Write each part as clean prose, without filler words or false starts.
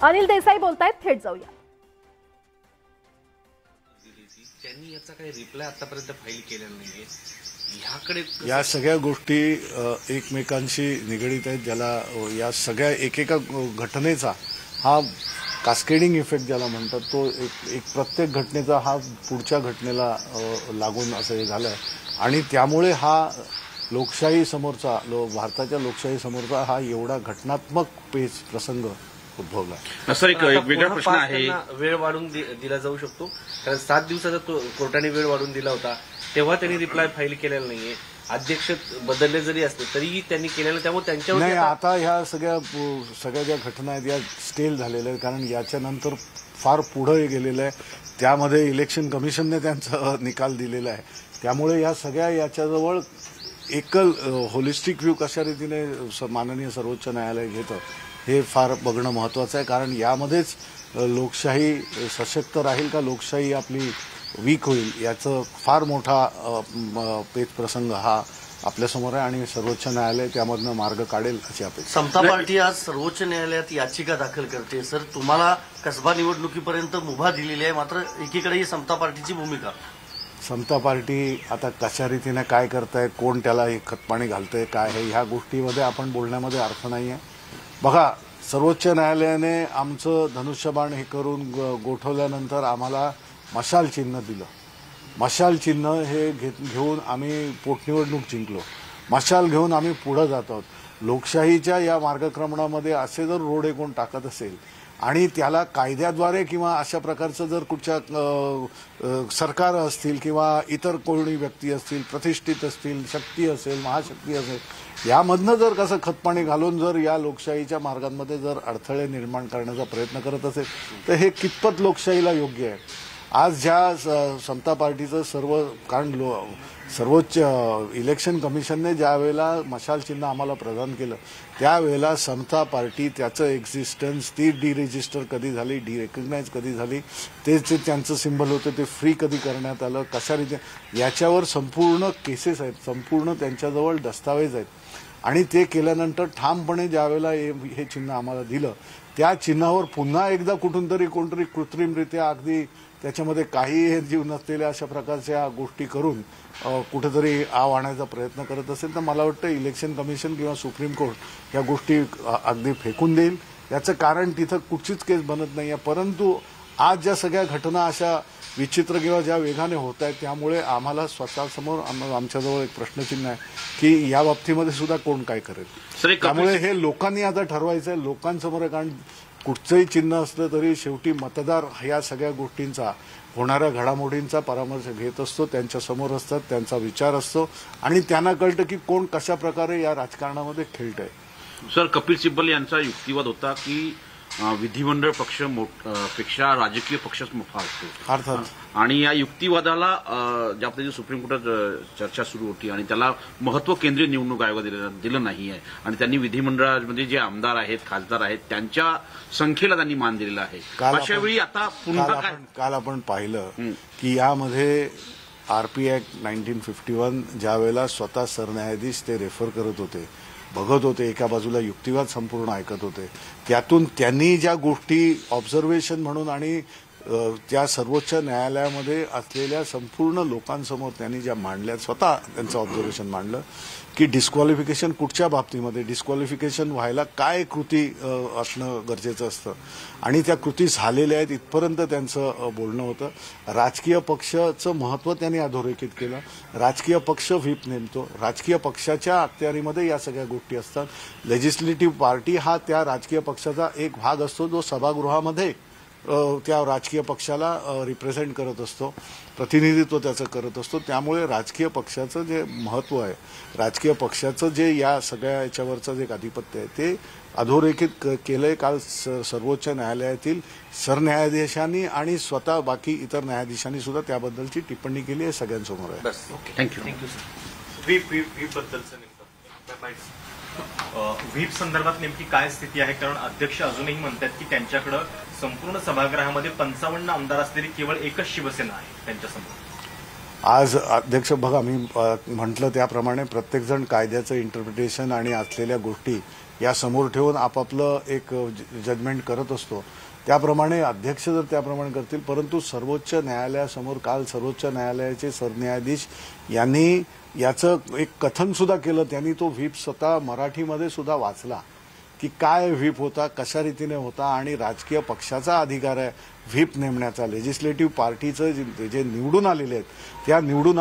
अनिल देसाई बोलतायत, थेट जाऊया. त्यांनी याचा काही रिप्लाय आतापर्यंत फाईल केलेला नाहीये. ह्याकडे या सगळ्या गोष्टी एकमेकांशी निगडीत आहेत, ज्याला या सगळ्या एकेका घटनेचा हा कास्केडिंग इफेक्ट ज्याला म्हणतात, तो एक प्रत्येक घटनेचा हा पुढच्या घटनेला लागून असं हे झालंय. आणि त्यामुळे हा लोकशाही समोरचा भारताच्या लोकशाही समोरचा हा एवढा घटनात्मक पेच प्रसंग उद्भवला. सर, एक वेगळा प्रश्न आहे. वेळ वाढून दिला जाऊ शकतो, कारण 7 दिवसाचा कोर्टाने वेळ वाढून दिला होता, तेव्हा त्यांनी रिप्लाय फाईल केलेला नाहीये. अध्यक्ष बदलले जरी असले तरीही त्यांनी केलेलं, त्यामुळे त्यांच्यावर नाही. आता ह्या सगळ्या ज्या घटना आहेत या स्टेल झालेल्या आहेत, कारण याच्यानंतर फार पुढे गेलेलं आहे. त्यामध्ये इलेक्शन कमिशनने त्यांचा निकाल दिलेला आहे. त्यामुळे या सगळ्या याच्याजवळ एकल होलिस्टिक व्ह्यू कशा रीतीने माननीय सर्वोच्च न्यायालय घेतं हे फार बघणं महत्वाचं आहे. कारण यामध्येच लोकशाही सशक्त राहील का लोकशाही आपली वीक होईल याचं फार मोठा पेच प्रसंग हा आपल्यासमोर आहे आणि सर्वोच्च न्यायालय त्यामधनं मार्ग काढेल अशी अपेक्षा. समता पार्टी आज सर्वोच्च न्यायालयात याचिका दाखल करते. सर, तुम्हाला कसबा निवडणुकीपर्यंत मुभा दिलेली आहे, मात्र एकीकडे ही समता पार्टीची भूमिका. समता पार्टी आता कशा रीतीने काय करताय, कोण त्याला खतपाणी घालतंय, काय आहे, ह्या गोष्टीमध्ये आपण बोलण्यामध्ये अर्थ नाहीये. बघा, सर्वोच्च न्यायालयाने आमचं धनुष्यबाण हे करून गोठवल्यानंतर आम्हाला मशाल चिन्ह दिलं. मशाल चिन्ह हे घेऊन आम्ही पोटनिवडणूक जिंकलो. मशाल घेऊन आम्ही पुढे जात आहोत. लोकशाहीच्या या मार्गक्रमणामध्ये असे जर रोडे कोण टाकत असेल आणि त्याला कायद्याद्वारे किंवा अशा प्रकारचं जर कुठच्या सरकार असतील किंवा इतर कोणी व्यक्ती असतील, प्रतिष्ठित असतील, शक्ती असेल, महाशक्ती असेल, यामधनं जर कसं खतपाणी घालून जर या लोकशाहीच्या मार्गांमध्ये जर अडथळे निर्माण करण्याचा प्रयत्न करत असेल तर हे कितपत लोकशाहीला योग्य आहे. आज ज्या समता पार्टीचं कारण सर्वोच्च इलेक्शन कमिशनने ज्या वेळेला मशाल चिन्ह आम्हाला प्रदान केलं त्यावेळेला समता पार्टी त्याचं एक्झिस्टन्स ती डिरेजिस्टर कधी झाली, डिरेकग्नाइज कधी झाली, ते त्यांचं सिंबल होतं ते फ्री कधी करण्यात आलं, कशा रीती याच्यावर संपूर्ण केसेस आहेत, संपूर्ण त्यांच्याजवळ दस्तावेज आहेत. आणि ते केल्यानंतर ठामपणे ज्यावेळेला हे चिन्ह आम्हाला दिलं त्या चिन्हावर पुन्हा एकदा कुठून तरी कोणतरी कृत्रिमरित्या अगदी त्याच्यामध्ये काही हे जीव नसलेल्या अशा प्रकारच्या गोष्टी करून कुठेतरी आव आणण्याचा प्रयत्न करत असेल तर मला वाटतं इलेक्शन कमिशन किंवा सुप्रीम कोर्ट या गोष्टी अगदी फेकून देईल. याचं कारण तिथं कुठचीच केस बनत नाही आहे. परंतु आज ज्या सगळ्या घटना अशा विचित्र किंवा ज्या वेगाने होत आहेत त्यामुळे आम्हाला स्वतःसमोर आमच्याजवळ एक प्रश्नचिन्ह आहे की या बाबतीमध्ये सुद्धा कोण काय करेल. त्यामुळे हे लोकांनी आता ठरवायचं आहे, लोकांसमोर आहे. कारण कुठचंही चिन्ह असलं तरी शेवटी मतदार या सगळ्या गोष्टींचा होणाऱ्या घडामोडींचा परामर्श घेत असतो, त्यांच्या समोर असतात, त्यांचा विचार असतो आणि त्यांना कळतं की कोण कशा प्रकारे या राजकारणामध्ये खेळतंय. सर, कपिल सिब्बल यांचा युक्तिवाद होता की विधिमंडळ पक्ष पेक्षा राजकीय पक्षच मोठा असतो अर्थात. आणि या युक्तिवादाला ज्या पद्धतीने सुप्रीम कोर्टात चर्चा सुरू होती आणि त्याला महत्व केंद्रीय निवडणूक आयोगाला दिलं नाही आहे आणि त्यांनी विधिमंडळामध्ये जे आमदार आहेत, खासदार आहेत त्यांच्या संख्येला त्यांनी मान दिलेला आहे. अशा वेळी आता पुन्हा काल आपण पाहिलं की यामध्ये आरपी ऍक्ट 1951 ज्या वेळेला स्वतः सरन्यायाधीश ते रेफर करत होते, बघत होते, एका बाजूला युक्तिवाद संपूर्ण ऐकत होते, त्यातून त्यांनी ज्या गोष्टी ऑब्झर्वेशन म्हणून आणि त्या सर्वोच्च न्यायालयामध्ये असलेल्या संपूर्ण लोकांसमोर त्यांनी ज्या मांडल्या, स्वतः त्यांचं ऑब्झर्वेशन मांडलं की डिस्क्वालिफिकेशन कुठच्या बाबतीमध्ये डिस्क्वालिफिकेशन व्हायला काय कृती असणं गरजेचं असतं आणि त्या कृती झालेल्या आहेत इथपर्यंत त्यांचं बोलणं होतं. राजकीय पक्षाचं महत्त्व त्यांनी अधोरेखित केलं. राजकीय पक्ष व्हीप नेमतो, राजकीय पक्षाच्या अखत्यारीमध्ये या सगळ्या गोष्टी असतात. लेजिस्लेटिव्ह पार्टी हा त्या राजकीय पक्षाचा एक भाग असतो जो सभागृहामध्ये त्या राजकीय पक्षाला रिप्रेझेंट करत असतो, प्रतिनिधित्व त्याचं करत असतो. त्यामुळे राजकीय पक्षाचं जे महत्त्व आहे, राजकीय पक्षाचं जे या सगळ्या याच्यावरचं जे आधिपत्य आहे ते अधोरेखित केलंय काल सर्वोच्च न्यायालयातील सरन्यायाधीशांनी आणि स्वतः बाकी इतर न्यायाधीशांनी सुद्धा त्याबद्दलची टिप्पणी केली आहे, सगळ्यांसमोर आहे. थँक्यू. व्हीप संदर्भात नेमकी काय स्थिती आहे, कारण अध्यक्ष अजूनही म्हणतात की त्यांच्याकडे संपूर्ण सभागृहामध्ये 55 आमदार असलेली केवळ एकच शिवसेना आहे त्यांच्यासमोर. आज अध्यक्ष बघा, मी म्हटलं त्याप्रमाणे प्रत्येकजण कायद्याचं इंटरप्रिटेशन आणि असलेल्या गोष्टी या समोर ठेवून आपापलं एक जजमेंट करत असतो. त्याप्रमाणे अध्यक्ष जर त्याप्रमाणे करतील, परंतु सर्वोच्च न्यायालयासमोर काल सर्वोच्च न्यायालयाचे सरन्यायाधीश यांनी याचं एक कथन सुद्धा केलं. त्यांनी तो व्हीप स्वतः मराठीमध्ये सुद्धा वाचला की काय व्हीप होता, कशा रीतीने होता आणि राजकीय पक्षाचा अधिकार आहे व्हीप नेमण्याचा. लेजिस्लेटिव्ह पार्टीचं जे निवडून आलेले आहेत त्या निवडून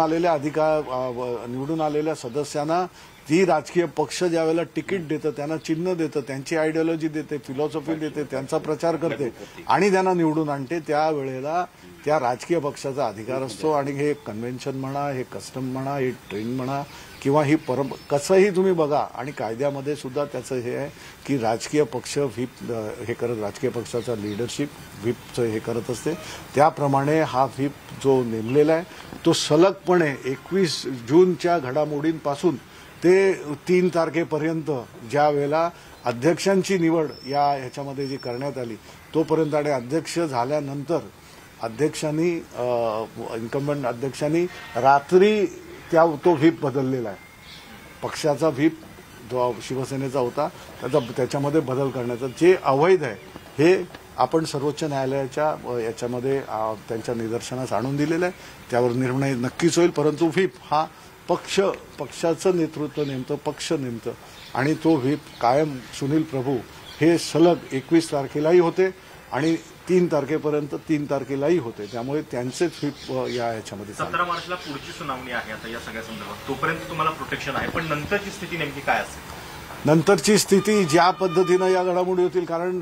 आलेल्या सदस्यांना ती राजकीय पक्ष ज्यावेळेला तिकीट देतं, त्यांना चिन्ह देतं, त्यांची आयडिओलॉजी देते, फिलॉसॉफी देते, त्यांचा प्रचार करते आणि त्यांना निवडून आणते, त्यावेळेला त्या राजकीय पक्षाचा अधिकार असतो. आणि हे कन्व्हेन्शन म्हणा, हे कस्टम म्हणा, हे ट्रेन म्हणा किंवा ही कसंही तुम्ही बघा, आणि कायद्यामध्ये सुद्धा त्याचं हे आहे की राजकीय पक्ष व्हीप हे करत, राजकीय पक्षाचा लीडरशिप व्हीपचं हे करत असते. त्याप्रमाणे हा व्हीप जो नेमलेला आहे तो सलगपणे 21 जूनच्या घडामोडींपासून ते 3 तारखेपर्यंत ज्या वेळेला अध्यक्षांची निवड ह्याच्यामध्ये जी करण्यात आली तोपर्यंत, आणि अध्यक्ष झाल्यानंतर अध्यक्षांनी इन्कम्बंट अध्यक्षांनी रात्री तो व्हीप बदललेला आहे. पक्षाचा व्हीप जो शिवसेनेचा होता त्याच्यामध्ये बदल करण्याचा जे अवैध आहे हे आपण सर्वोच्च न्यायालयाच्या याच्यामध्ये त्यांच्या निदर्शनास आणून दिलेलं आहे. त्यावर निर्णय नक्कीच होईल. परंतु व्हीप हा पक्षाचं नेतृत्व नेमतं, पक्ष नेमतं, आणि तो व्हीप कायम सुनील प्रभू हे सलग 21 तारखेलाही होते आणि 3 तारखेपर्यंत 3 तारखेलाही होते. त्यामुळे त्यांचेच व्हीप याच्यामध्ये 17 मार्चला पुढची सुनावणी आहे आता या सगळ्या संदर्भात. तोपर्यंत तुम्हाला प्रोटेक्शन आहे, पण नंतरची स्थिती नेमकी काय असेल? नंतरची स्थिती ज्या पद्धतीनं या घडामोडी होतील, कारण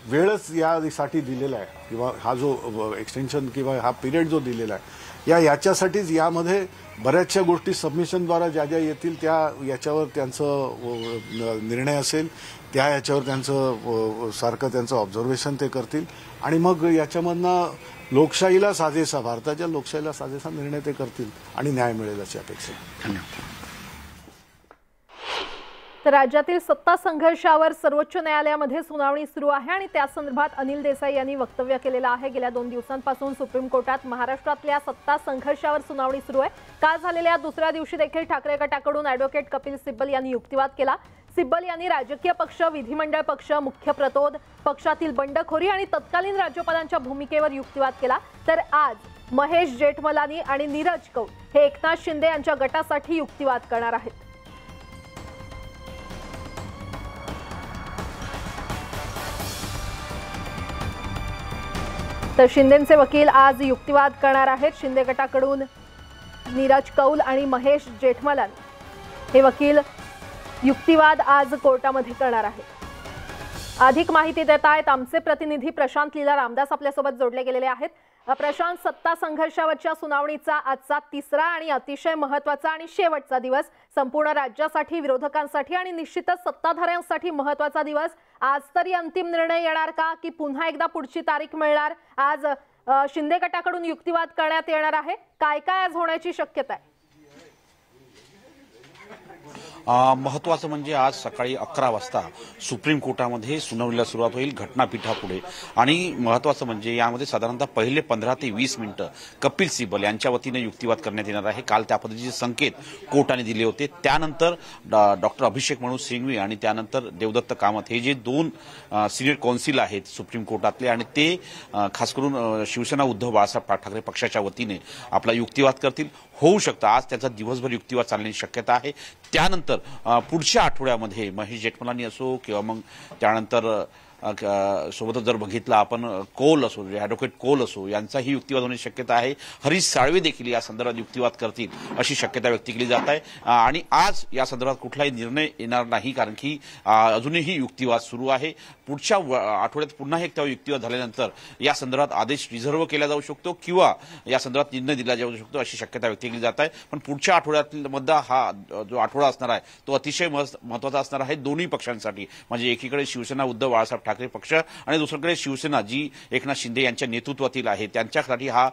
वेळच यासाठी दिलेला आहे किंवा हा जो एक्सटेन्शन किंवा हा पिरियड जो दिलेला आहे याच्यासाठीच. यामध्ये बऱ्याचशा गोष्टी सबमिशनद्वारा ज्या येतील त्या याच्यावर त्यांचं निर्णय असेल, त्या याच्यावर त्यांचं सारखं त्यांचं ऑब्झर्वेशन ते करतील आणि मग याच्यामधनं लोकशाहीला साजेसा, भारताच्या लोकशाहीला साजेसा निर्णय ते करतील आणि न्याय मिळेल अशी अपेक्षा. धन्यवाद. तर राज्यातील सत्ता संघर्षावर सर्वोच्च न्यायालयामध्ये सुनावणी सुरू आहे आणि त्या संदर्भात अनिल देसाई यांनी वक्तव्य केलेलं आहे. गेल्या 2 दिवसांपासून सुप्रीम कोर्टात महाराष्ट्रातल्या सत्ता संघर्षावर सुनावणी सुरू आहे. काल झालेल्या दुसऱ्या दिवशी देखील ठाकरे गटाकडून ॲडव्होकेट कपिल सिब्बल यांनी युक्तिवाद केला. सिब्बल यांनी राजकीय पक्ष, विधिमंडळ पक्ष, मुख्य प्रतोद, पक्षातील बंडखोरी आणि तत्कालीन राज्यपालांच्या भूमिकेवर युक्तिवाद केला. तर आज महेश जेठमलानी आणि नीरज कौल हे एकनाथ शिंदे यांच्या गटासाठी युक्तिवाद करणार आहेत. तर शिंदेचे वकील आज युक्तिवाद करणार आहेत. शिंदे गटाकडून नीरज कौल आणि महेश जेठमलानी हे वकील युक्तिवाद आज कोर्टामध्ये करणार आहेत. अधिक माहिती देत आहेत आमचे प्रतिनिधी प्रशांत लीला रामदास आपल्यासोबत जोडले गेलेले आहेत. प्रशांत, सत्ता संघर्षावरच्या सुनावणीचा आजचा 3रा आणि अतिशय महत्त्वाचा आणि शेवटचा दिवस, संपूर्ण राज्यासाठी, विरोधकांसाठी आणि निश्चितच सत्ताधाऱ्यांसाठी महत्त्वाचा दिवस. आज तरी अंतिम निर्णय येणार का की पुन्हा एकदा पुढची तारीख मिळणार? आज शिंदे गटाकडून युक्तिवाद करण्यात येणार आहे. काय काय आज होण्याची शक्यता आहे? महत्वाचं म्हणजे आज सकाळी 11 वाजता सुप्रीम कोर्टामध्ये सुनावणीला सुरुवात होईल घटनापीठापुढे. आणि महत्वाचं म्हणजे यामध्ये साधारणतः पहिले 15 ते 20 मिनिटं कपिल सिब्बल यांच्या वतीने युक्तिवाद करण्यात येणार आहे. काल त्या पद्धतीचे संकेत कोर्टाने दिले होते. त्यानंतर डॉक्टर अभिषेक मनोज सिंघवी आणि त्यानंतर देवदत्त कामत हे जे 2 सिनियर कौन्सिल आहेत सुप्रीम कोर्टातले, आणि ते खास करून शिवसेना उद्धव बाळासाहेब ठाकरे पक्षाच्या वतीने आपला युक्तिवाद करतील. होऊ शकतं आज त्याचा दिवसभर युक्तिवाद चालण्याची शक्यता आहे. त्यानंतर पुढच्या आठवड्यामध्ये महेश जेठमलानी असो किंवा मग त्यानंतर सोबतच जर बघितलं आपण कौल असो, ॲडव्होकेट कौल असो, यांचाही युक्तिवाद होण्याची शक्यता आहे. हरीश साळवे देखील या संदर्भात युक्तिवाद करतील अशी शक्यता व्यक्त केली जात आहे. आणि आज या संदर्भात कुठलाही निर्णय येणार नाही, कारण की अजूनही युक्तिवाद सुरू आहे. पुढच्या आठवड्यात पुन्हा एकदा युक्तिवाद झाल्यानंतर या संदर्भात आदेश रिझर्व्ह केला जाऊ शकतो किंवा या संदर्भात निर्णय दिला जाऊ शकतो अशी शक्यता व्यक्त केली जात आहे. पण पुढच्या आठवड्यामधला हा जो आठवडा असणार आहे तो अतिशय महत्त्वाचा असणार आहे दोन्ही पक्षांसाठी. म्हणजे एकीकडे शिवसेना उद्धव बाळासाहेब ठाकरे पक्ष आणि दुसरीकडे शिवसेना जी एकनाथ शिंदे यांच्या नेतृत्वातील आहे त्यांच्यासाठी हा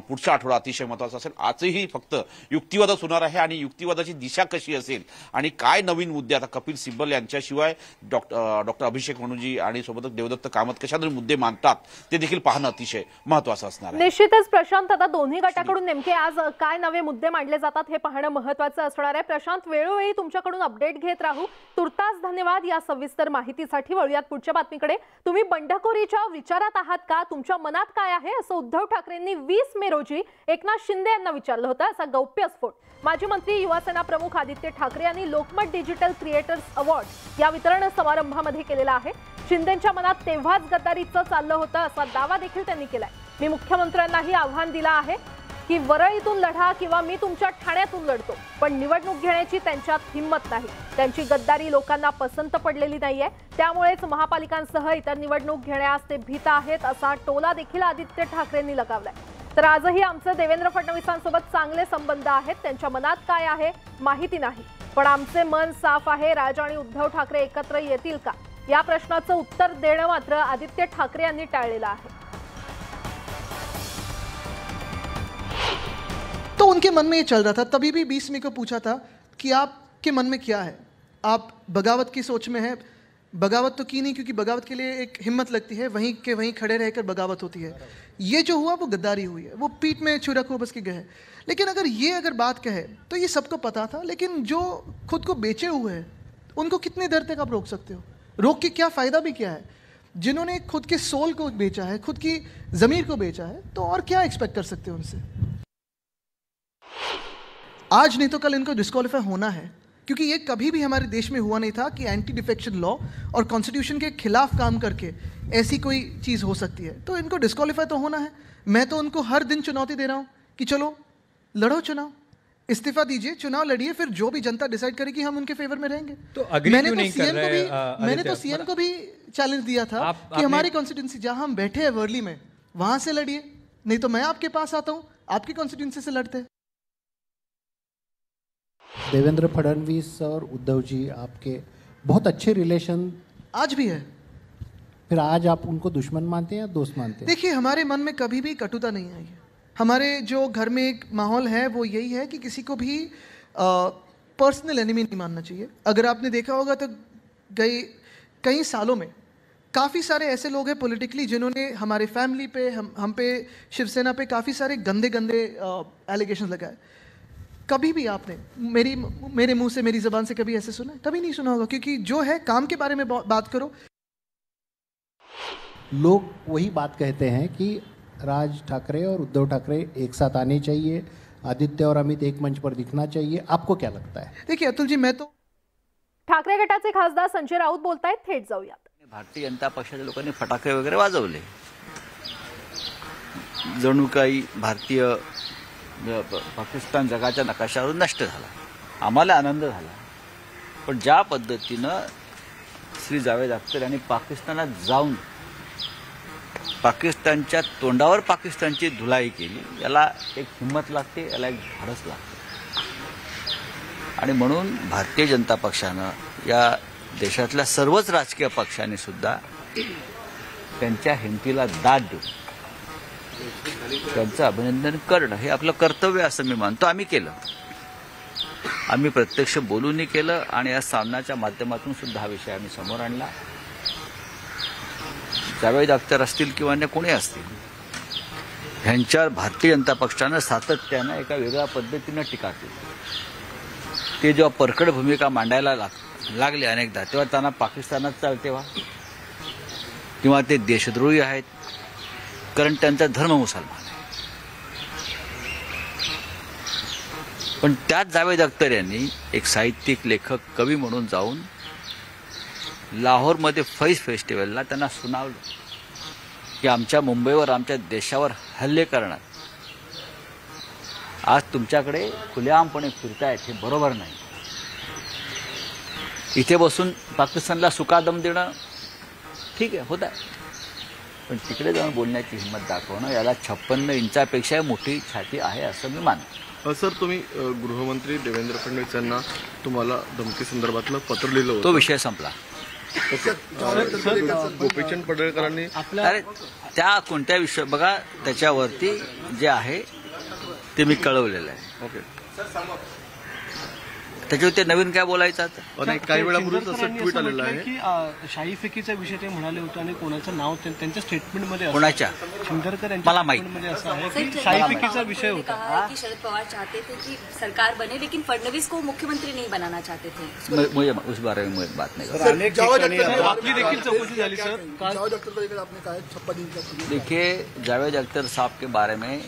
पुढचा आठवडा अतिशय महत्त्वाचा असेल. आजही फक्त युक्तिवादच होणार आहे आणि युक्तिवादाची दिशा कशी असेल आणि काय नवीन मुद्दे आता कपिल सिब्बल यांच्याशिवाय डॉक्टर अभिषेक मनुजी आणि सोबतच देवदत्त कामत कशातरी मुद्दे मांडतात ते देखील पाहणं अतिशय महत्त्वाचं असणार आहे. निश्चितच प्रशांत, आता दोन्ही गटाकडून नेमके आज काय नवे मुद्दे मांडले जातात हे पाहणं महत्त्वाचं असणार आहे. प्रशांत, वेळोवेळी तुमच्याकडून अपडेट घेत राहू. तुर्तास धन्यवाद या सविस्तर माहितीसाठी. वळूयात पुढच्या बातमीकडे. तुम्ही बंडखोरीच्या विचारात आहात का? तुमच्या मनात काय आहे असं उद्धव ठाकरेंनी 20 मे रोजी एकनाथ शिंदे यांना विचारलं होतं. असा गौप्यस्फोट माजी मंत्री युवासेना प्रमुख आदित्य ठाकरे यांनी लोकमत डिजिटल क्रिएटर्स अवॉर्ड या वितरण समारंभामध्ये केलेला आहे. शिंदेंच्या मनात तेव्हाच गद्दारीचं चाललं होतं असा दावा देखील त्यांनी केलाय. मी मुख्यमंत्र्यांनाही आव्हान दिलं आहे की वरळीतून लढा किंवा मी तुमच्या ठाण्यातून लढतो, पण निवडणूक घेण्याची त्यांच्यात हिंमत नाही. त्यांची गद्दारी लोकांना पसंत पडलेली नाहीये, त्यामुळेच महापालिकांसह इतर निवडणूक घेण्यास ते भीत आहेत असा टोला देखील आदित्य ठाकरेंनी लगावलाय. तर आजही आमचे देवेंद्र फडणवीसांसोबत चांगले संबंध आहेत. त्यांच्या मनात काय आहे माहिती नाही, पण आमचे मन साफ आहे. राज आणि उद्धव ठाकरे एकत्र येतील का या प्रश्नाचं उत्तर देणं मात्र आदित्य ठाकरे यांनी टाळलेलं आहे. तो उनके मन में ये चल रहा था. तभी भी 20 मई को पूछा था कि आपके मन में क्या है, आप बगावत की सोच में है. बगावत तो की नहीं, क्योंकि बगावत के लिए एक हिम्मत लगती है, वहीं के वहीं खड़े रहकर बगावत होती है. ये जो हुआ वो गद्दारी हुई है, वो पीठ में छुरा को बस के गए. लेकिन अगर बात कहे तो ये सबको पता था. लेकिन जो खुद को बेचे हुए हैं उनको कितनी देर तक आप रोक सकते हो? रोक के क्या फ़ायदा भी क्या है? जिन्होंने खुद के सोल को बेचा है, खुद की ज़मीर को बेचा है, तो और क्या एक्सपेक्ट कर सकते हो उनसे? आज नहीं तो कल इनको डिस्क्वालीफाई होना है, क्योंकि ये कभी भी हमारे देश में हुआ नहीं था कि एंटी डिफेक्शन लॉ और कॉन्स्टिट्यूशन के खिलाफ काम करके ऐसी कोई चीज़ हो सकती है. तो इनको डिस्क्वालीफाई तो होना है. मैं तो उनको हर दिन चुनौती दे रहा हूँ कि चलो लड़ो चुनाव, इस्तीफा दीजिए, चुनाव लड़िए, फिर जो भी जनता डिसाइड करेगी हम उनके फेवर में रहेंगे. तो मैंने तो सीएम को भी चैलेंज दिया था कि हमारी कॉन्स्टिट्यूंसी जहां हम बैठे हैं वर्ली में, वहां से लड़िए, नहीं तो मैं आपके पास आता हूं, आपकी कॉन्स्टिट्यूंसी से लड़ते हैं. देवेंद्र फडणवीस और उद्धव जी आपके बहुत अच्छे रिलेशन आज भी है. फिर आज आप उनको दुश्मन मानते हैं या दोस्त मानते हैं? देखिए, हमारे मन में कभी भी कटुता नहीं आई है. हमारे जो घर में एक माहौल है वो यही है कि किसी को भी पर्सनल एनिमी नहीं मानना चाहिए. अगर आपने देखा होगा तो कई सालों में काफ़ी सारे ऐसे लोग हैं पॉलिटिकली जिन्होंने हमारे फैमिली पे, हम पे, शिवसेना पे काफ़ी सारे गंदे एलिगेशन लगाए. कभी भी आपने मेरे मुंह से, मेरी ज़बान से कभी ऐसे सुना है? कभी नहीं सुना होगा, क्योंकि जो है काम के बारे में बात करो. लोग वही बात कहते हैं कि राज ठाकरे और उद्धव ठाकरे एक साथ आने चाहिए, आदित्य और अमित एक मंच पर दिखना चाहिए. आपको क्या लगता है? देखिए अतुल जी, मैं तो ठाकरे गटाचे खासदार संजय राऊत बोलतायत, थेट जाऊयात. भारतीय जनता पक्षाच्या लोकांनी फटाके वगैरे वाजवले, जणू काही भारतीय पाकिस्तान जगाच्या नकाशावरून नष्ट झाला. आम्हाला आनंद झाला, पण ज्या पद्धतीनं श्री जावेद अख्तर यांनी पाकिस्तानात जाऊन पाकिस्तानच्या तोंडावर पाकिस्तानची धुलाई केली, याला एक हिंमत लागते, याला एक धाडस लागते. आणि म्हणून भारतीय जनता पक्षानं, या देशातल्या सर्वच राजकीय पक्षांनी सुद्धा त्यांच्या हिमतीला दाद देऊन त्यांचं अभिनंदन करणं हे आपलं कर्तव्य असं मी मानतो. आम्ही केलं, आम्ही प्रत्यक्ष बोलूनही केलं आणि या सामन्याच्या माध्यमातून सुद्धा हा विषय आम्ही समोर आणला. जावेद अख्तर असतील किंवा अन्य कोणी असतील, ह्यांच्यावर भारतीय जनता पक्षानं सातत्यानं एका वेगळ्या पद्धतीनं टीका केली. ते जेव्हा परखड भूमिका मांडायला लागले अनेकदा, तेव्हा त्यांना पाकिस्तानात चालते व्हा किंवा ते देशद्रोही आहेत, कारण त्यांचा धर्म मुसलमान आहे. पण त्याच जावेद अख्तर यांनी एक साहित्यिक, लेखक, कवी म्हणून जाऊन लाहोरमध्ये फैज फेस्टिवलला त्यांना सुनावलं की आमच्या मुंबईवर, आमच्या देशावर हल्ले करणार, आज तुमच्याकडे खुलेआमपणे फिरतायत, हे बरोबर नाही. इथे बसून पाकिस्तानला सुकादम देणं ठीक आहे, होत आहे, पण तिकडे जाऊन बोलण्याची हिंमत दाखवणं, याला 56 इंचापेक्षा मोठी छाती आहे असं मी मानतो. सर, तुम्ही गृहमंत्री देवेंद्र फडणवीस यांना तुम्हाला धमकी संदर्भातलं पत्र लिहिलं होतं, तो विषय संपला. गोपीचंद पडळकरांनी अरे त्या कोणत्या विषय बघा, त्याच्यावरती जे आहे ते मी कळवलेलं आहे. ओके. त्याच्यावर ते नवीन काय बोलायचं आता? आणि काही वेळापूर्वीच असं ट्विट आलेलं आहे की शाही फेकीचा विषय ते म्हणाले होते आणि कोणाचं नाव त्यांच्या स्टेटमेंटमध्ये कोणाच्या? शिंदरकर मला माहित मध्ये असं आहे की शाही फेकीचा विषय होता. कहा है कि शरद पवार चाहते थे कि सरकार बने, लेकिन फडणवीस को मुख्यमंत्री नहीं बनाना चाहते थे. मुझे उस बारे में बात नहीं कर. आपली देखील चौकशी झाली सर. देखिए, जावेद अख्तर साहब के बारे में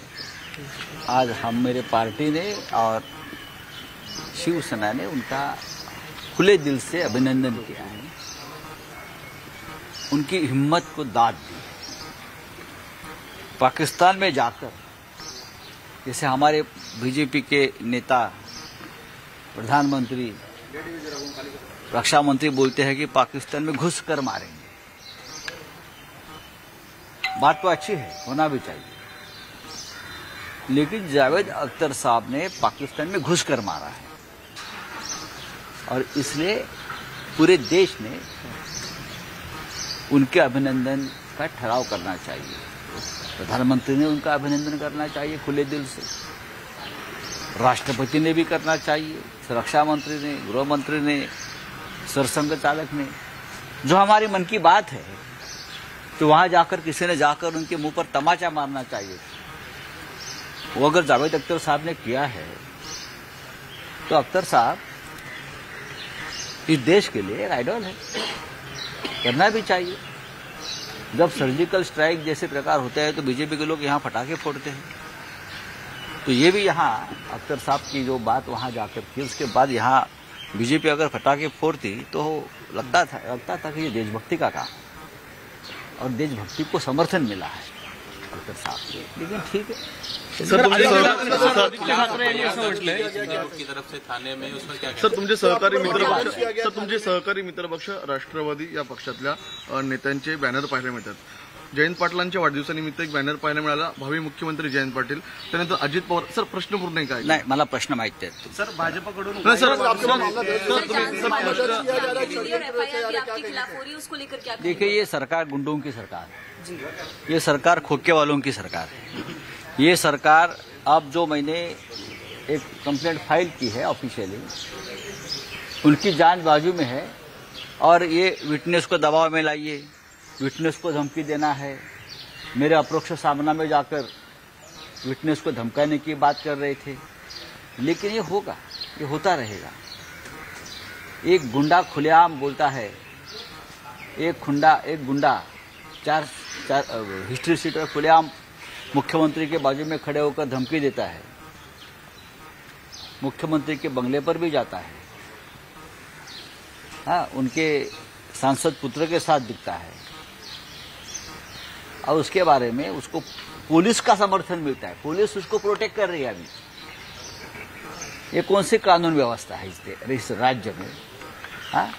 आज हम मेरे पार्टी ने और शिवसेना ने उनका खुले दिल से अभिनंदन किया है. उनकी हिम्मत को दाद दी. पाकिस्तान में जाकर जैसे हमारे बीजेपी के नेता, प्रधानमंत्री, रक्षा मंत्री बोलते हैं कि पाकिस्तान में घुस कर मारेंगे. बात तो अच्छी है, होना भी चाहिए, लेकिन जावेद अख्तर साहब ने पाकिस्तान में घुस कर मारा है और इसलिए पूरे देश ने उनके अभिनंदन का ठहराव करना चाहिए. प्रधानमंत्री ने उनका अभिनंदन करना चाहिए खुले दिल से, राष्ट्रपति ने भी करना चाहिए, रक्षा मंत्री ने, गृह मंत्री ने, सरसंघ चालक ने. जो हमारी मन की बात है तो वहां जाकर किसी ने जाकर उनके मुंह पर तमाचा मारना चाहिए. वो अगर जावेद अख्तर साहब ने किया है तो अख्तर साहब इस देश के लिए एक आइडल है, करना भी चाहिए. जब सर्जिकल स्ट्राइक जैसे प्रकार होते हैं तो बीजेपी के लोग यहाँ पटाखे फोड़ते हैं. तो ये भी यहाँ अख्तर साहब की जो बात वहाँ जाकर थी, उसके बाद यहाँ बीजेपी अगर पटाखे फोड़ती तो लगता था कि ये देशभक्ति का काम, और देशभक्ति को समर्थन मिला है अख्तर साहब के. लेकिन ठीक है. सर, तुमचे सहकारी मित्रपक्ष राष्ट्रवादी या पक्षातल्या नेत्यांचे बॅनर पाहायला मिळतात. जयंत पाटलांच्या वाढदिवसानिमित्त एक बॅनर पाहायला मिळाला, भावी मुख्यमंत्री जयंत पाटील, त्यानंतर अजित पवार. सर, प्रश्न पूर्ण काय? नाही, मला प्रश्न माहिती आहेत. सर, भाजपकडून देखिए, ये सरकार गुंडों की सरकार है. ये सरकार खोखे वालों की सरकार है. ये सरकार, अब जो मैंने एक कंप्लेंट फाइल की है ऑफिशियली, उनकी जांच बाजू में है और ये विटनेस को दबाव में लाइए, विटनेस को धमकी देना है. मेरे अप्रोक्ष सामना में जाकर विटनेस को धमकाने की बात कर रहे थे. लेकिन ये होगा, ये होता रहेगा. एक गुंडा खुलेआम बोलता है, एक गुंडा चार हिस्ट्री सीट पर खुलेआम मुख्यमंत्री के बाजू में खड़े होकर धमकी देता है, मुख्यमंत्री के बंगले पर भी जाता है, हाँ, उनके सांसद पुत्र के साथ दिखता है, और उसके बारे में उसको पुलिस का समर्थन मिलता है. पुलिस उसको प्रोटेक्ट कर रही है. अभी ये कौन सी कानून व्यवस्था है इस राज्य में? हाँ,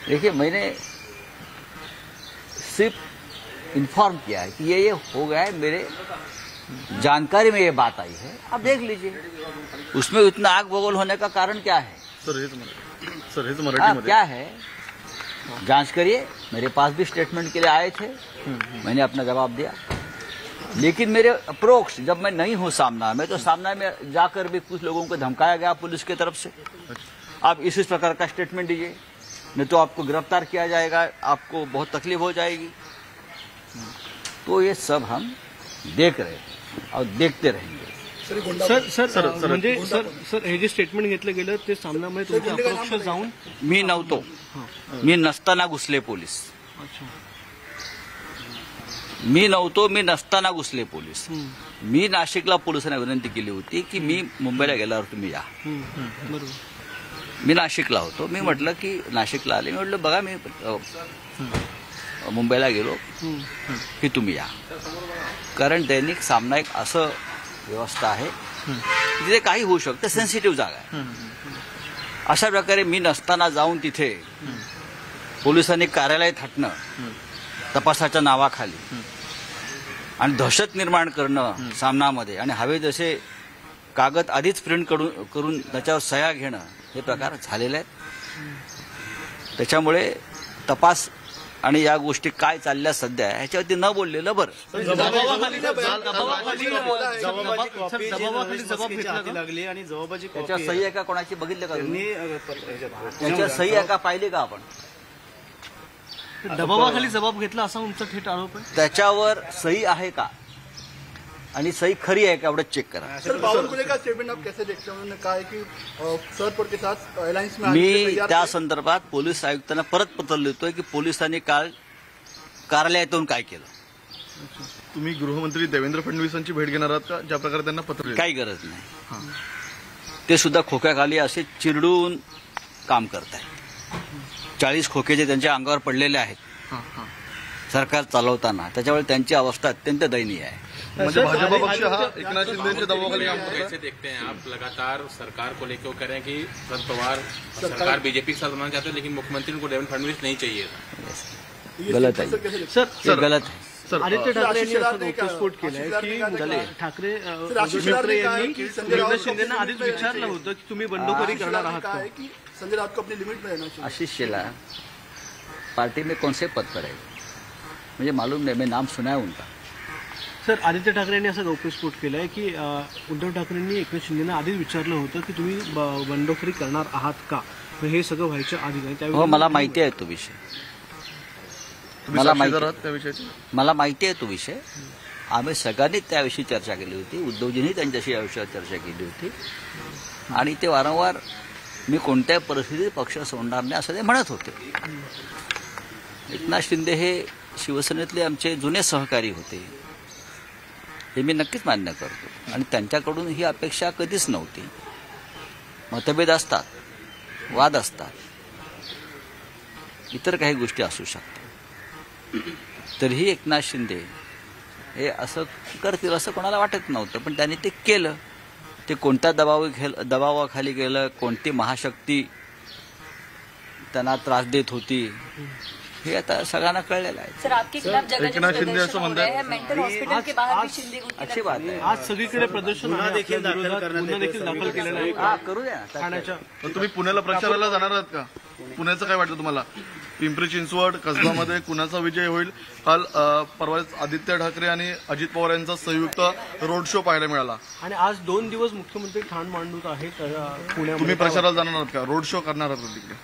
देखिए, मैंने सिर्फ इन्फॉर्म किया है कि ये हो गया है, मेरे जानकारी में ये बात आई है. आप देख लीजिए उसमें इतना आग बबूल होने का कारण क्या है. मराठी क्या है, जांच करिए. मेरे पास भी स्टेटमेंट के लिए आए थे, मैंने अपना जवाब दिया. लेकिन मेरे अप्रोक्स जब मैं नहीं हूं सामना में, तो सामना में जाकर भी कुछ लोगों को धमकाया गया पुलिस की तरफ से. आप इस प्रकार का स्टेटमेंट दीजिए, नहीं तो आपको गिरफ्तार किया जाएगा, आपको बहुत तकलीफ हो जाएगी. तो ये सब हम देख रहे हैं और देखते रहेंगे. सर, म्हणजे सर हे जे स्टेटमेंट घेतलं गेलं ते सामनामध्ये तुमच्या अप्रोक्ष जाऊन मी नव्हतो, मी नसताना घुसले पोलीस. मी नव्हतो, मी नसताना घुसले पोलीस. मी नाशिकला पोलिसांना विनंती केली होती की मी मुंबईला गेल्यावर तुम्ही या. मी नाशिकला होतो. मी म्हटलं की नाशिकला आले, मी म्हटलं बघा मी मुंबईला गेलो की तुम्ही या. कारण दैनिक सामना एक असं व्यवस्था आहे तिथे काही होऊ शकतं, सेन्सिटिव्ह जागा आहे. अशा प्रकारे मी नसताना जाऊन तिथे पोलिसांनी कार्यालयात हटणं तपासाच्या नावाखाली आणि दहशत निर्माण करणं सामनामध्ये, आणि हवे जसे कागद आधीच प्रिंट करून त्याच्यावर सह्या घेणं, हे प्रकार झालेले आहेत. त्याच्यामुळे तपास आणि या गोष्टी काय चालल्या सध्या ह्याच्यावरती न बोललेलं बरं. लागली आणि जबाबाची त्याच्या सही आहे का कोणाची बघितलं का त्याच्या सही आहे का पाहिले का आपण? दबावाखाली जबाब घेतला असा तुमचा थेट आरोप आहे. त्याच्यावर सही आहे का आणि सही खरी आहे का एवढं चेक करा. मी त्या संदर्भात पोलीस आयुक्तांना परत पत्र लिहितोय की पोलिसांनी काल कार्यालयातून काय केलं. तुम्ही गृहमंत्री देवेंद्र फडणवीसांची भेट घेणार आहात का, ज्या प्रकारे त्यांना पत्र लिहिलं? काही गरज नाही. ते सुद्धा खोक्याखाली असे चिरडून काम करत आहेत. 40 खोके जे त्यांच्या अंगावर पडलेले आहेत सरकार चालवताना, त्याच्यामुळे त्यांची अवस्था अत्यंत दयनीय आहे. म्हणजे भाजपा पक्ष हा एकनाथ शिंदेच्या दबावाखाली काम करतो. कैसे देखते हैं आप लगातार सरकार को लेकर कह रहे हैं कि शरद पवार सरकार बीजेपी के साथ बनाना चाहते हैं लेकिन मुख्यमंत्री को देवेंद्र फडणवीस नहीं चाहिए था. गलत आहे सर, गलत आहे. आदित्य ठाकरे यांनी असा गौप्यस्फोट केलाय की ठाकरे उद्धव यांनी एकनाथ शिंदेना आधीच विचारलं होतं की तुम्ही बंडखोरी करणार आहात का. संजय राउत को अपनी लिमिट में रहना चाहिए. आशीष शेला पार्टी में कौन से पद पर है मुझे मालूम नहीं, मैं नाम सुना है उनका. सर, आदित्य ठाकरे यांनी असा गौप्यस्फोट केलाय की उद्धव ठाकरेंनी एकनाथ शिंदेना आधीच विचारलं होतं की तुम्ही बंडखोरी करणार आहात का. हे सगळं व्हायच्या आधी नाही. हो, मला माहिती आहे तो विषय. मला माहिती आहे तो विषय. आम्ही सगळ्यांनी त्याविषयी चर्चा केली होती. उद्धवजींनी त्यांच्याशी या विषयावर चर्चा केली होती आणि ते वारंवार मी कोणत्याही परिस्थितीत पक्ष सोडणार नाही असं ते म्हणत होते. एकनाथ शिंदे हे शिवसेनेतले आमचे जुने सहकारी होते हे मी नक्कीच मान्य करतो आणि त्यांच्याकडून ही अपेक्षा कधीच नव्हती. मतभेद असतात, वाद असतात, इतर काही गोष्टी असू शकतात. तरीही एकनाथ शिंदे हे असं करतील असं कोणाला वाटत नव्हतं, पण त्यांनी ते केलं. ते कोणत्या दबावाखाली गेलं, कोणती महाशक्ती त्यांना त्रास देत होती हे आता सगळ्यांना कळलेलं आहे. सर, आपके खिलाफ जगह प्रदर्शन हो रहे हैं, मेंटल हॉस्पिटल के बाहर भी शिंदे अच्छी बात आहे. आज सगळीकडे प्रदर्शन गुन्हा देखील दाखल केलेला आहे. करू द्या. ठाण्याच्या तुम्ही पुण्याला प्रचाराला जाणार आहात का? पुण्याचं काय वाटतं तुम्हाला? पिंपरी चिंचवड कसबामध्ये कुणाचा विजय होईल? काल परवा आदित्य ठाकरे आणि अजित पवार यांचा संयुक्त रोड शो पाहायला मिळाला आणि आज 2 दिवस मुख्यमंत्री ठाण मांडून आहेत पुण्यामध्ये. तुम्ही प्रचाराला जाणार आहात का? रोड शो करणार आहात तिकडे?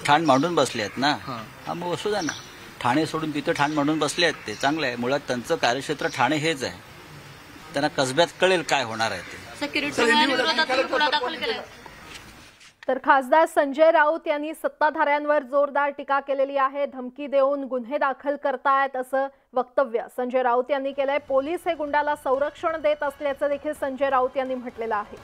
ठाण मांडून बसले आहेत ना. हा, मग बसू द्या ना. ठाणे सोडून तिथं ठाण मांडून बसले आहेत ते चांगलं आहे. मुळात त्यांचं कार्यक्षेत्र ठाणे हेच आहे. त्यांना कसब्यात कळेल काय होणार आहे ते. तर खासदार संजय राऊत यांनी सत्ताधाऱ्यांवर जोरदार टीका केलेली आहे. धमकी देऊन गुन्हे दाखल करतायत असं वक्तव्य संजय राऊत यांनी केलंय. पोलीस हे गुंडाला संरक्षण देत असल्याचं देखील संजय राऊत यांनी म्हटलेलं आहे.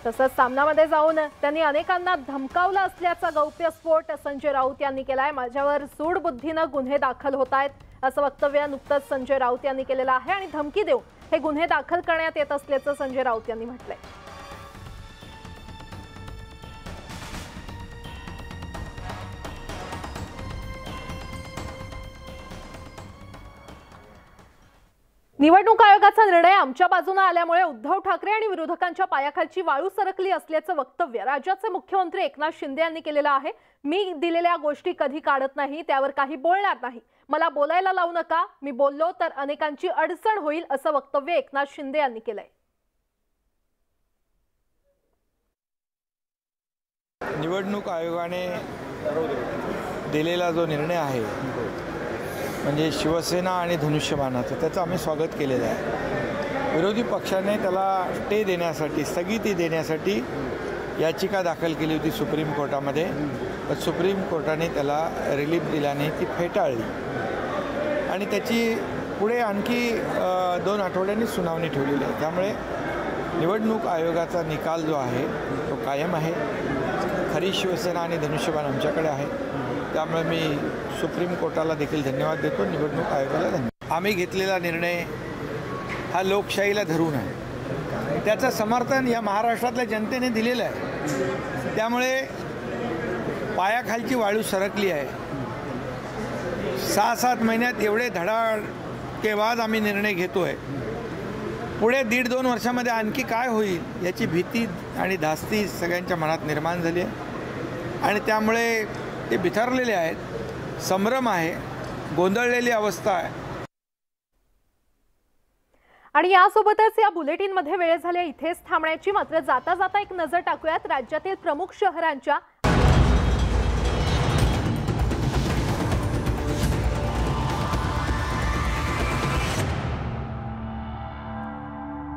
तसंच सामनामध्ये जाऊन त्यांनी अनेकांना धमकावलं असल्याचा गौप्यस्फोट संजय राऊत यांनी केलाय. माझ्यावर सूडबुद्धीनं गुन्हे दाखल होत आहेत असं वक्तव्य नुकतंच संजय राऊत यांनी केलेलं आहे आणि धमकी देऊन हे गुन्हे दाखल करण्यात येत असल्याचं संजय राऊत यांनी म्हटलंय. निवडणूक आयोगाचा निर्णय आमच्या बाजूने आल्यामुळे उद्धव ठाकरे आणि विरोधकांच्या पायाखालची वाळू सरकली असल्याचं वक्तव्य राज्याचे मुख्यमंत्री एकनाथ शिंदे यांनी केलेलं आहे. मी दिलेल्या गोष्टी कधी काढत नाही, त्यावर काही बोलणार नाही. मला बोलायला लावू नका. मी बोललो तर अनेकांची अडचण होईल असं वक्तव्य एकनाथ शिंदे यांनी केलंय. निवडणूक आयोगाने दिलेला जो निर्णय आहे म्हणजे शिवसेना आणि धनुष्यबाणाचं, त्याचं आम्ही स्वागत केलेलं आहे. विरोधी पक्षाने त्याला स्टे देण्यासाठी, स्थगिती देण्यासाठी याचिका दाखल केली होती सुप्रीम कोर्टामध्ये. तर सुप्रीम कोर्टाने त्याला रिलीफ दिल्याने ती फेटाळली आणि त्याची पुढे आणखी 2 आठवड्यांनी सुनावणी ठेवलेली आहे. त्यामुळे निवडणूक आयोगाचा निकाल जो आहे तो कायम आहे. खरी शिवसेना आणि धनुष्यबाण आमच्याकडे आहे. त्यामुळे मी सुप्रीम कोर्टाला देखील धन्यवाद देतो, निवडणूक आयोगाला धन्यवाद. आम्ही घेतलेला निर्णय हा लोकशाहीला धरून आहे. त्याचं समर्थन या महाराष्ट्रातल्या जनतेने दिलेलं आहे. त्यामुळे पायाखालची वाळू सरकली आहे. 6-7 महिन्यात एवढे धडाकेबाज आम्ही निर्णय घेतो आहे. पुढे 1.5-2 वर्षामध्ये आणखी काय होईल याची भीती आणि धास्ती सगळ्यांच्या मनात निर्माण झाली आहे आणि त्यामुळे ते बिथरलेले आहेत, संभ्रम आहे, गोंधळलेली अवस्था आहे. आणि यासोबतच या बुलेटिनमध्ये वेळ झाली इथेच थांबण्याची. मात्र जाता जाता एक नजर टाकूयात राज्यातील प्रमुख शहरांच्या